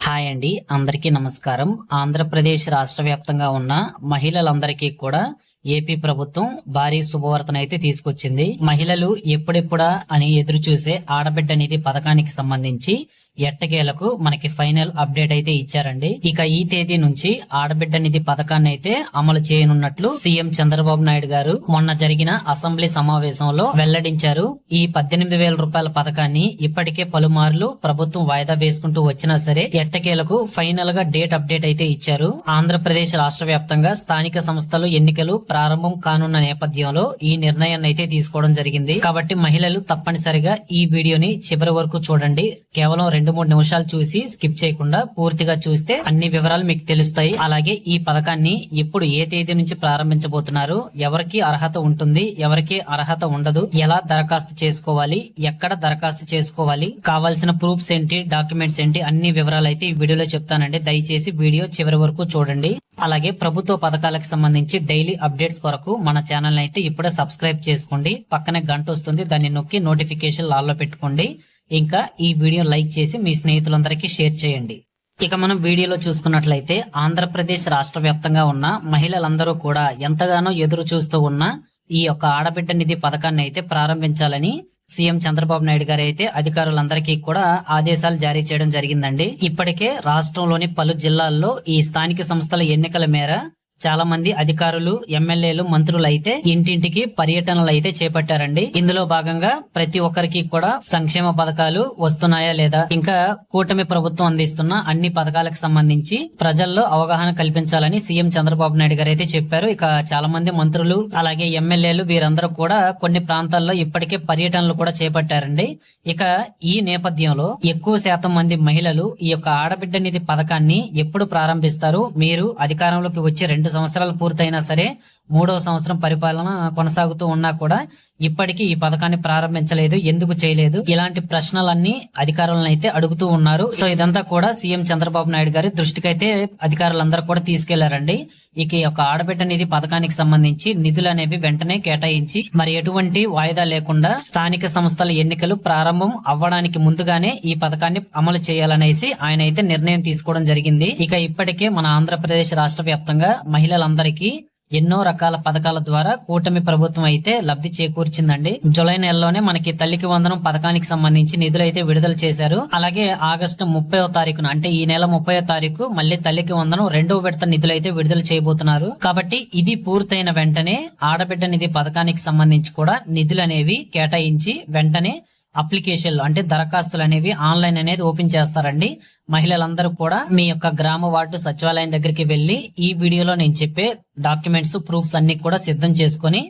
Hi అండి, అందరికీ నమస్కారం. ఆంధ్రప్రదేశ్ రాష్ట్ర వ్యాప్తంగా ఉన్న మహిళలందరికీ కూడా ఏపీ ప్రభుత్వం భారీ శుభవార్తనైతే తీసుకొచ్చింది. మహిళలు ఎప్పుడెప్పుడా అని ఎదురు చూసే ఆడబిడ్డ నిధి పథకానికి సంబంధించి ఎట్టకేలకు మనకి ఫైనల్ అప్డేట్ అయితే ఇచ్చారండి. ఇక ఈ తేదీ నుంచి ఆడబిడ్డ నిధి పథకాన్ని అయితే అమలు చేయనున్నట్లు సీఎం చంద్రబాబు నాయుడు గారు మొన్న జరిగిన అసెంబ్లీ సమావేశంలో వెల్లడించారు. ఈ 18,000 రూపాయల పథకాన్ని ఇప్పటికే పలుమార్లు ప్రభుత్వం వాయిదా వేసుకుంటూ వచ్చినా సరే ఎట్టకేలకు ఫైనల్ గా డేట్ అప్డేట్ అయితే ఇచ్చారు. ఆంధ్రప్రదేశ్ రాష్ట్ర వ్యాప్తంగా స్థానిక సంస్థలు ఎన్నికలు ప్రారంభం కానున్న నేపథ్యంలో ఈ నిర్ణయాన్ని అయితే తీసుకోవడం జరిగింది. కాబట్టి మహిళలు తప్పనిసరిగా ఈ వీడియోని చివరి వరకు చూడండి. కేవలం 2-3 నిమిషాలు చూసి స్కిప్ చేయకుండా పూర్తిగా చూస్తే అన్ని వివరాలు మీకు తెలుస్తాయి. అలాగే ఈ పథకాన్ని ఎప్పుడు ఏ తేదీ నుంచి ప్రారంభించబోతున్నారు, ఎవరికి అర్హత ఉంటుంది, ఎవరికి అర్హత ఉండదు, ఎలా దరఖాస్తు చేసుకోవాలి, ఎక్కడ దరఖాస్తు చేసుకోవాలి, కావాల్సిన ప్రూఫ్స్ ఏంటి, డాక్యుమెంట్స్ ఏంటి, అన్ని వివరాలు అయితే ఈ వీడియోలో చెప్తానండి. దయచేసి వీడియో చివరి వరకు చూడండి. అలాగే ప్రభుత్వ పథకాలకు సంబంధించి డైలీ అప్డేట్స్ కొరకు మన ఛానల్ అయితే ఇప్పుడే సబ్స్క్రైబ్ చేసుకోండి. పక్కనే గంట వస్తుంది, దాన్ని నొక్కి నోటిఫికేషన్ ఆల్లో పెట్టుకోండి. ఇంకా ఈ వీడియో లైక్ చేసి మీ స్నేహితులందరికీ షేర్ చేయండి. ఇక మనం వీడియోలో చూసుకున్నట్లయితే ఆంధ్రప్రదేశ్ రాష్ట్ర వ్యాప్తంగా ఉన్న మహిళలందరూ కూడా ఎంతగానో ఎదురు చూస్తూ ఉన్న ఈ యొక్క ఆడబిడ్డ నిధి పథకాన్ని అయితే ప్రారంభించాలని సీఎం చంద్రబాబు నాయుడు గారు అయితే అధికారులందరికీ కూడా ఆదేశాలు జారీ చేయడం జరిగిందండి. ఇప్పటికే రాష్ట్రంలోని పలు జిల్లాల్లో ఈ స్థానిక సంస్థల ఎన్నికల మేర చాలా మంది అధికారులు, ఎమ్మెల్యేలు, మంత్రులు అయితే ఇంటింటికి పర్యటనలు అయితే చేపట్టారండి. ఇందులో భాగంగా ప్రతి ఒక్కరికి కూడా సంక్షేమ పథకాలు వస్తున్నాయా లేదా, ఇంకా కూటమి ప్రభుత్వం అందిస్తున్న అన్ని పథకాలకు సంబంధించి ప్రజల్లో అవగాహన కల్పించాలని సీఎం చంద్రబాబు నాయుడు గారు అయితే చెప్పారు. ఇక చాలా మంది మంత్రులు అలాగే ఎమ్మెల్యేలు వీరందరూ కూడా కొన్ని ప్రాంతాల్లో ఇప్పటికే పర్యటనలు కూడా చేపట్టారండి. ఇక ఈ నేపథ్యంలో ఎక్కువ శాతం మంది మహిళలు ఈ యొక్క ఆడబిడ్డ నిధి పథకాన్ని ఎప్పుడు ప్రారంభిస్తారు, మీరు అధికారంలోకి వచ్చి 2 సంవత్సరాలు పూర్తయినా సరే 3వ సంవత్సరం పరిపాలన కొనసాగుతూ ఉన్నా కూడా ఇప్పటికీ ఈ పథకాన్ని ప్రారంభించలేదు, ఎందుకు చేయలేదు, ఇలాంటి ప్రశ్నలన్నీ అధికారులను అయితే అడుగుతూ ఉన్నారు. సో ఇదంతా కూడా సీఎం చంద్రబాబు నాయుడు గారి దృష్టికైతే అధికారులందరూ కూడా తీసుకెళ్లారండి. ఇక ఈ యొక్క ఆడబిడ్డ నిధి పథకానికి సంబంధించి నిధులు అనేవి వెంటనే కేటాయించి మరి ఎటువంటి వాయిదా లేకుండా స్థానిక సంస్థల ఎన్నికలు ప్రారంభం అవ్వడానికి ముందుగానే ఈ పథకాన్ని అమలు చేయాలనేసి ఆయన అయితే నిర్ణయం తీసుకోవడం జరిగింది. ఇక ఇప్పటికే మన ఆంధ్రప్రదేశ్ రాష్ట్ర వ్యాప్తంగా మహిళలందరికీ ఎన్నో రకాల పథకాల ద్వారా కూటమి ప్రభుత్వం అయితే లబ్ధి చేకూర్చిందండి. జూలై నెలలోనే మనకి తల్లికి వందనం పథకానికి సంబంధించి నిధులు అయితే విడుదల చేశారు. అలాగే ఆగస్టు 30వ తారీఖున అంటే ఈ నెల 30వ తారీఖు మళ్ళీ తల్లికి వందనం 2వ విడత నిధులు అయితే విడుదల చేయబోతున్నారు. కాబట్టి ఇది పూర్తయిన వెంటనే ఆడబిడ్డ నిధి పథకానికి సంబంధించి కూడా నిధులు అనేవి కేటాయించి వెంటనే అప్లికేషన్లు అంటే దరఖాస్తులు అనేవి ఆన్లైన్ అనేది ఓపెన్ చేస్తారండి. మహిళలందరూ కూడా మీ యొక్క గ్రామ వార్డు సచివాలయం దగ్గరికి వెళ్లి ఈ వీడియోలో నేను చెప్పే డాక్యుమెంట్స్, ప్రూఫ్స్ అన్ని కూడా సిద్ధం చేసుకుని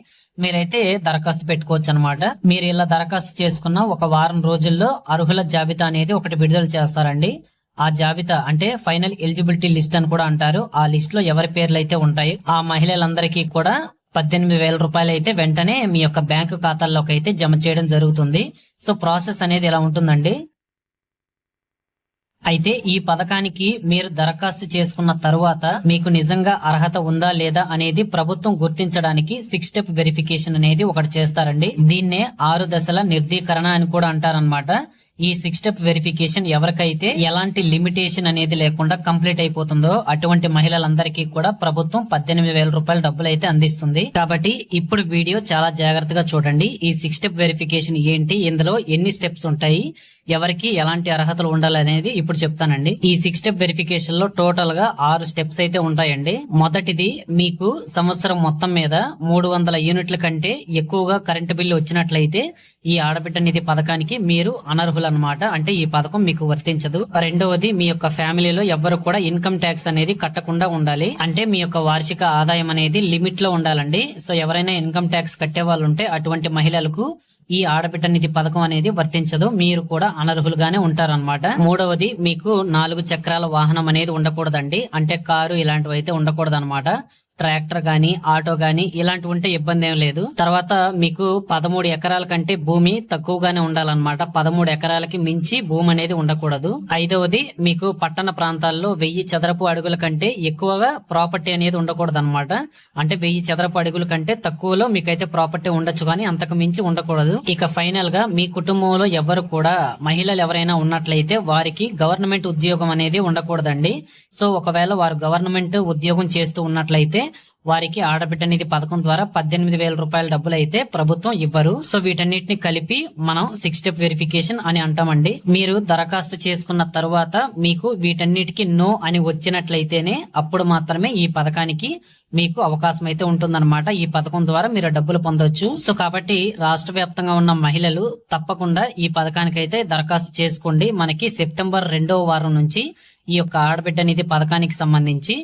మీరైతే దరఖాస్తు పెట్టుకోవచ్చు అనమాట. మీరు ఇలా దరఖాస్తు చేసుకున్న ఒక వారం రోజుల్లో అర్హుల జాబితా అనేది ఒకటి విడుదల చేస్తారండి. ఆ జాబితా అంటే ఫైనల్ ఎలిజిబిలిటీ లిస్ట్ అని కూడా అంటారు. ఆ లిస్ట్ లో ఎవరి పేర్లు అయితే ఉంటాయి ఆ మహిళలందరికీ కూడా 18,000 రూపాయలు అయితే వెంటనే మీ యొక్క బ్యాంకు ఖాతాల్లోకి అయితే జమ చేయడం జరుగుతుంది. సో ప్రాసెస్ అనేది ఎలా ఉంటుందండి. అయితే ఈ పథకానికి మీరు దరఖాస్తు చేసుకున్న తరువాత మీకు నిజంగా అర్హత ఉందా లేదా అనేది ప్రభుత్వం గుర్తించడానికి 6 స్టెప్ వెరిఫికేషన్ అనేది ఒకటి చేస్తారండి. దీన్నే 6 దశల నిర్ధీకరణ అని కూడా అంటారనమాట. ఈ 6 స్టెప్ వెరిఫికేషన్ ఎవరికైతే ఎలాంటి లిమిటేషన్ అనేది లేకుండా కంప్లీట్ అయిపోతుందో అటువంటి మహిళలందరికీ కూడా ప్రభుత్వం 18,000 రూపాయల డబ్బులు అయితే అందిస్తుంది. కాబట్టి ఇప్పుడు వీడియో చాలా జాగ్రత్తగా చూడండి. ఈ 6 స్టెప్ వెరిఫికేషన్ ఏంటి, ఇందులో ఎన్ని స్టెప్స్ ఉంటాయి, ఎవరికి ఎలాంటి అర్హతలు ఉండాలనేది ఇప్పుడు చెప్తానండి. ఈ 6 స్టెప్ వెరిఫికేషన్ లో టోటల్ గా 6 స్టెప్స్ అయితే ఉంటాయండి. మొదటిది, మీకు సంవత్సరం మొత్తం మీద 300 యూనిట్ల కంటే ఎక్కువగా కరెంటు బిల్లు వచ్చినట్లయితే ఈ ఆడబిడ్డ నిధి పథకానికి మీరు అనర్హులు అనమాట. అంటే ఈ పథకం మీకు వర్తించదు. రెండవది, మీ యొక్క ఫ్యామిలీలో ఎవ్వరు కూడా ఇన్కమ్ ట్యాక్స్ అనేది కట్టకుండా ఉండాలి. అంటే మీ యొక్క వార్షిక ఆదాయం అనేది లిమిట్ లో ఉండాలండి. సో ఎవరైనా ఇన్కమ్ ట్యాక్స్ కట్టే వాళ్ళు ఉంటే అటువంటి మహిళలకు ఈ ఆడబిడ్డ నిధి పథకం అనేది వర్తించదు, మీరు కూడా అనర్హులుగానే ఉంటారన్నమాట. మూడవది, మీకు 4 చక్రాల వాహనం అనేది ఉండకూడదండి. అంటే కారు ఇలాంటివి అయితే ఉండకూడదు అనమాట. ట్రాక్టర్ గాని ఆటో గాని ఇలాంటివి ఉంటే ఇబ్బంది ఏం లేదు. తర్వాత మీకు 13 ఎకరాల కంటే భూమి తక్కువగానే ఉండాలన్నమాట. 13 ఎకరాలకి మించి భూమి అనేది ఉండకూడదు. ఐదవది మీకు పట్టణ ప్రాంతాల్లో 1000 చదరపు అడుగుల కంటే ఎక్కువగా ప్రాపర్టీ అనేది ఉండకూడదు అనమాట. అంటే 1000 చదరపు అడుగుల కంటే తక్కువలో మీకైతే ప్రాపర్టీ ఉండొచ్చు కానీ అంతకు మించి ఉండకూడదు. ఇక ఫైనల్ గా మీ కుటుంబంలో ఎవరు కూడా మహిళలు ఎవరైనా ఉన్నట్లయితే వారికి గవర్నమెంట్ ఉద్యోగం అనేది ఉండకూడదండి. సో ఒకవేళ వారు గవర్నమెంట్ ఉద్యోగం చేస్తూ ఉన్నట్లయితే వారికి ఆడబిడ్డ నిధి పథకం ద్వారా 18,000 రూపాయల డబ్బులు అయితే ప్రభుత్వం ఇవ్వరు. సో వీటన్నిటిని కలిపి మనం 6 స్టెప్ వెరిఫికేషన్ అని అంటామండి. మీరు దరఖాస్తు చేసుకున్న తరువాత మీకు వీటన్నిటికి నో అని వచ్చినట్లయితేనే అప్పుడు మాత్రమే ఈ పథకానికి మీకు అవకాశం అయితే ఉంటుందన్నమాట. ఈ పథకం ద్వారా మీరు డబ్బులు పొందొచ్చు. సో కాబట్టి రాష్ట్ర వ్యాప్తంగా ఉన్న మహిళలు తప్పకుండా ఈ పథకానికి అయితే దరఖాస్తు చేసుకోండి. మనకి సెప్టెంబర్ 2వ వారం నుంచి ఈ యొక్క ఆడబిడ్డ నిధి పథకానికి సంబంధించి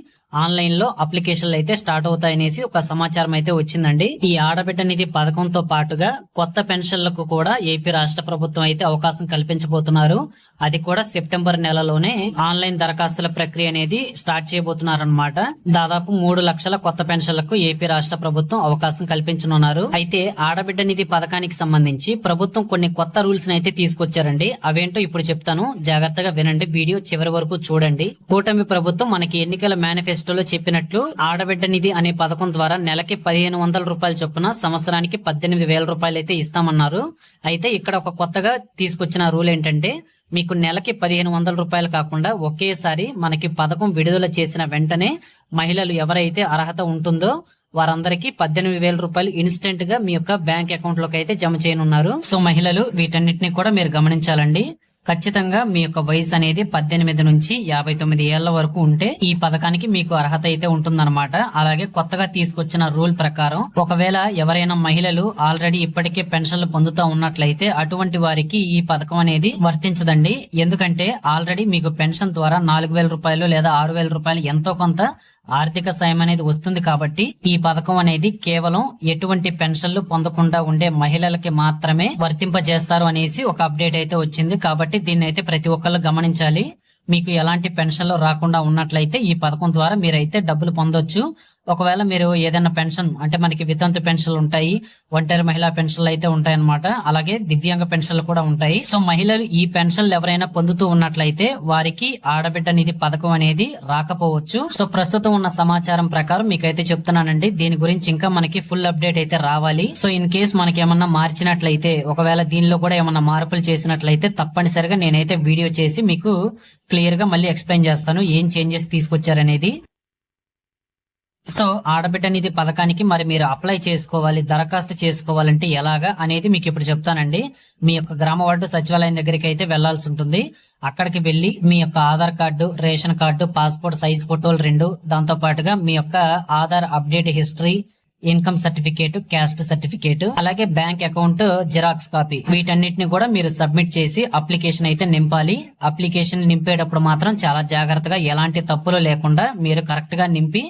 ఆన్లైన్ లో అప్లికేషన్లు అయితే స్టార్ట్ అవుతాయనేసి ఒక సమాచారం అయితే వచ్చిందండి. ఈ ఆడబిడ్డ నిధి పథకంతో పాటుగా కొత్త పెన్షన్లకు కూడా ఏపీ రాష్ట్ర ప్రభుత్వం అయితే అవకాశం కల్పించబోతున్నారు. అది కూడా సెప్టెంబర్ నెలలోనే ఆన్లైన్ దరఖాస్తుల ప్రక్రియ అనేది స్టార్ట్ చేయబోతున్నారన్నమాట. దాదాపు 3 లక్షల కొత్త పెన్షన్లకు ఏపీ రాష్ట్ర ప్రభుత్వం అవకాశం కల్పించనున్నారు. అయితే ఆడబిడ్డ నిధి పథకానికి సంబంధించి ప్రభుత్వం కొన్ని కొత్త రూల్స్ అయితే తీసుకొచ్చారండి. అవేంటో ఇప్పుడు చెప్తాను, జాగ్రత్తగా వినండి, వీడియో చివరి వరకు చూడండి. కూటమి ప్రభుత్వం మనకి ఎన్నికల మేనిఫెస్టోలో చెప్పినట్లు ఆడబిడ్డ నిధి అనే పథకం ద్వారా నెలకి 1,500 రూపాయల చొప్పున సంవత్సరానికి 18,000 రూపాయలు అయితే ఇస్తామన్నారు. అయితే ఇక్కడ ఒక కొత్తగా తీసుకొచ్చిన రూల్ ఏంటంటే మీకు నెలకి 1,500 రూపాయలు కాకుండా ఒకేసారి మనకి పథకం విడుదల చేసిన వెంటనే మహిళలు ఎవరైతే అర్హత ఉంటుందో వారందరికీ 18,000 రూపాయలు ఇన్స్టెంట్ గా మీ యొక్క బ్యాంక్ అకౌంట్ లోకి అయితే జమ చేయనున్నారు. సో మహిళలు వీటన్నిటిని కూడా మీరు గమనించాలండి. ఖచ్చితంగా మీ యొక్క వయసు అనేది 18 నుంచి 59 ఏళ్ల వరకు ఉంటే ఈ పథకానికి మీకు అర్హత అయితే ఉంటుందన్నమాట. అలాగే కొత్తగా తీసుకొచ్చిన రూల్ ప్రకారం ఒకవేళ ఎవరైనా మహిళలు ఆల్రెడీ ఇప్పటికే పెన్షన్లు పొందుతూ ఉన్నట్లయితే అటువంటి వారికి ఈ పథకం అనేది వర్తించదండి. ఎందుకంటే ఆల్రెడీ మీకు పెన్షన్ ద్వారా 4,000 రూపాయలు లేదా 6,000 రూపాయలు ఎంతో కొంత ఆర్థిక సాయం అనేది వస్తుంది. కాబట్టి ఈ పథకం అనేది కేవలం ఎటువంటి పెన్షన్లు పొందకుండా ఉండే మహిళలకి మాత్రమే వర్తింపజేస్తారు అనేసి ఒక అప్డేట్ అయితే వచ్చింది. కాబట్టి దీన్ని అయితే ప్రతి ఒక్కళ్ళు గమనించాలి. మీకు ఎలాంటి పెన్షన్లు రాకుండా ఉన్నట్లయితే ఈ పథకం ద్వారా మీరైతే డబ్బులు పొందొచ్చు. ఒకవేళ మీరు ఏదైనా పెన్షన్ అంటే మనకి వితంతు పెన్షన్లు ఉంటాయి, ఒంటరి మహిళా పెన్షన్లు అయితే ఉంటాయన్నమాట. అలాగే దివ్యాంగ పెన్షన్లు కూడా ఉంటాయి. సో మహిళలు ఈ పెన్షన్లు ఎవరైనా పొందుతూ ఉన్నట్లయితే వారికి ఆడబిడ్డ నిధి పథకం అనేది రాకపోవచ్చు. సో ప్రస్తుతం ఉన్న సమాచారం ప్రకారం మీకైతే చెప్తున్నానండి. దీని గురించి ఇంకా మనకి ఫుల్ అప్డేట్ అయితే రావాలి. సో ఇన్ కేస్ మనకి ఏమన్నా మార్చినట్లయితే ఒకవేళ దీనిలో కూడా ఏమన్నా మార్పులు చేసినట్లయితే తప్పనిసరిగా నేనైతే వీడియో చేసి మీకు క్లియర్ గా మళ్ళీ ఎక్స్ప్లెయిన్ చేస్తాను ఏం చేంజెస్ తీసుకొచ్చారనేది. సో ఆడబిడ్డ నిధి పథకానికి మరి మీరు అప్లై చేసుకోవాలి, దరఖాస్తు చేసుకోవాలంటే ఎలాగా అనేది మీకు ఇప్పుడు చెప్తానండి. మీ యొక్క గ్రామ వార్డు సచివాలయం దగ్గరికి అయితే వెళ్లాల్సి ఉంటుంది. అక్కడికి వెళ్లి మీ యొక్క Aadhaar card, ration card, passport size ఫోటోలు 2, దాంతో పాటుగా మీ యొక్క Aadhaar update history, income certificate, caste certificate, అలాగే బ్యాంక్ అకౌంట్ జిరాక్స్ కాపీ, వీటన్నిటిని కూడా మీరు సబ్మిట్ చేసి అప్లికేషన్ అయితే నింపాలి. అప్లికేషన్ నింపేటప్పుడు మాత్రం చాలా జాగ్రత్తగా ఎలాంటి తప్పులు లేకుండా మీరు కరెక్ట్ గా నింపి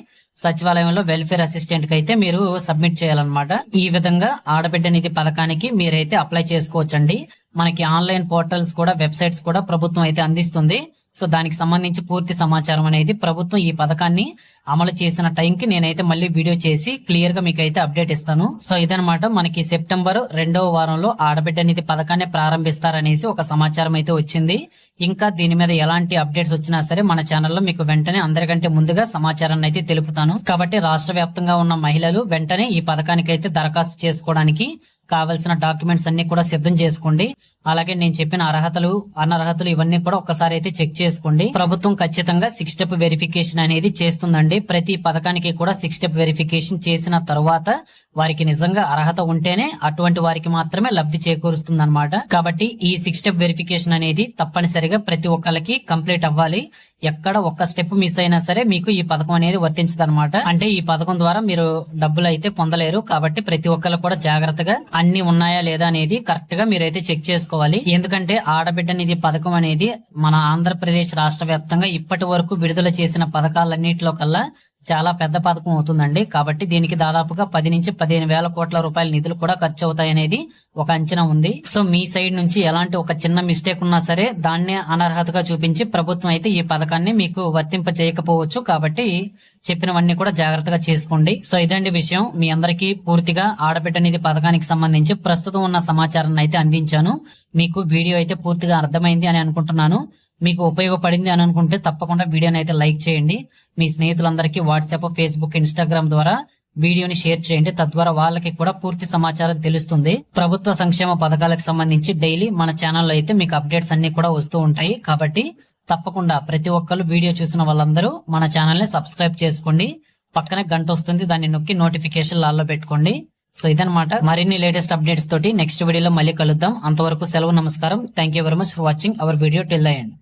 సచివాలయంలో వెల్ఫేర్ అసిస్టెంట్ కి అయితే మీరు సబ్మిట్ చేయాలన్నమాట. ఈ విధంగా ఆడబిడ్డ నిధి పథకానికి మీరైతే అప్లై చేసుకోవచ్చండి. మనకి ఆన్లైన్ పోర్టల్స్ కూడా, వెబ్సైట్స్ కూడా ప్రభుత్వం అయితే అందిస్తుంది. సో దానికి సంబంధించి పూర్తి సమాచారం అనేది ప్రభుత్వం ఈ పథకాన్ని అమలు చేసిన టైంకి నేనైతే మళ్ళీ వీడియో చేసి క్లియర్ గా మీకైతే అప్డేట్ ఇస్తాను. సో ఇదనమాట మనకి సెప్టెంబర్ 2వ వారంలో ఆడబిడ్డ నిధి పథకాన్ని ప్రారంభిస్తారనేసి ఒక సమాచారం అయితే వచ్చింది. ఇంకా దీని మీద ఎలాంటి అప్డేట్స్ వచ్చినా సరే మన ఛానల్లో మీకు వెంటనే అందరికంటే ముందుగా సమాచారాన్ని అయితే తెలుపుతాను. కాబట్టి రాష్ట్ర వ్యాప్తంగా ఉన్న మహిళలు వెంటనే ఈ పథకానికి అయితే దరఖాస్తు చేసుకోవడానికి కావలసిన డాక్యుమెంట్స్ అన్ని కూడా సిద్ధం చేసుకోండి. అలాగే నేను చెప్పిన అర్హతలు, అనర్హతలు ఇవన్నీ కూడా ఒక్కసారి అయితే చెక్ చేసుకోండి. ప్రభుత్వం ఖచ్చితంగా 6 స్టెప్ వెరిఫికేషన్ అనేది చేస్తుందండి. ప్రతి పథకానికి కూడా 6 స్టెప్ వెరిఫికేషన్ చేసిన తరువాత వారికి నిజంగా అర్హత ఉంటేనే అటువంటి వారికి మాత్రమే లబ్ధి చేకూరుస్తుంది అనమాట. కాబట్టి ఈ 6 స్టెప్ వెరిఫికేషన్ అనేది తప్పనిసరిగా ప్రతి ఒక్కరికి కంప్లీట్ అవ్వాలి. ఎక్కడ ఒక్క స్టెప్ మిస్ అయినా సరే మీకు ఈ పథకం అనేది వర్తించదు అనమాట. అంటే ఈ పథకం ద్వారా మీరు డబ్బులు అయితే పొందలేరు. కాబట్టి ప్రతి ఒక్కరు కూడా జాగ్రత్తగా అన్ని ఉన్నాయా లేదా అనేది కరెక్ట్ గా మీరైతే చెక్ చేసుకోవాలి. ఎందుకంటే ఆడబిడ్డ నిధి పథకం అనేది మన ఆంధ్రప్రదేశ్ రాష్ట్ర వ్యాప్తంగా ఇప్పటి వరకు విడుదల చేసిన పథకాలన్నింటిలో కల్లా చాలా పెద్ద పథకం అవుతుందండి. కాబట్టి దీనికి దాదాపుగా 10 నుంచి 15 వేల కోట్ల రూపాయల నిధులు కూడా ఖర్చు అవుతాయనేది ఒక అంచనా ఉంది. సో మీ సైడ్ నుంచి ఎలాంటి ఒక చిన్న మిస్టేక్ ఉన్నా సరే దాన్నే అనర్హతగా చూపించి ప్రభుత్వం అయితే ఈ పథకాన్ని మీకు వర్తింప చేయకపోవచ్చు. కాబట్టి చెప్పినవన్నీ కూడా జాగ్రత్తగా చేసుకోండి. సో ఇదండి విషయం. మీ అందరికీ పూర్తిగా ఆడబిడ్డ నిధి పథకానికి సంబంధించి ప్రస్తుతం ఉన్న సమాచారాన్ని అయితే అందించాను. మీకు వీడియో అయితే పూర్తిగా అర్థమైంది అని అనుకుంటున్నాను. మీకు ఉపయోగపడింది అని అనుకుంటే తప్పకుండా వీడియోని అయితే లైక్ చేయండి. మీ స్నేహితులందరికీ వాట్సాప్, ఫేస్బుక్, ఇన్స్టాగ్రామ్ ద్వారా వీడియోని షేర్ చేయండి. తద్వారా వాళ్ళకి కూడా పూర్తి సమాచారం తెలుస్తుంది. ప్రభుత్వ సంక్షేమ పథకాలకు సంబంధించి డైలీ మన ఛానల్లో అయితే మీకు అప్డేట్స్ అన్ని కూడా వస్తూ ఉంటాయి. కాబట్టి తప్పకుండా ప్రతి ఒక్కరు వీడియో చూసిన వాళ్ళందరూ మన ఛానల్ ని సబ్స్క్రైబ్ చేసుకోండి. పక్కనే గంట వస్తుంది, దాన్ని నొక్కి నోటిఫికేషన్ లాల్లో పెట్టుకోండి. సో ఇదన్నమాట. మరిన్ని లేటెస్ట్ అప్డేట్స్ తోటి నెక్స్ట్ వీడియోలో మళ్ళీ కలుద్దాం. అంతవరకు సెలవు, నమస్కారం. Thank you very much for watching our video till the end.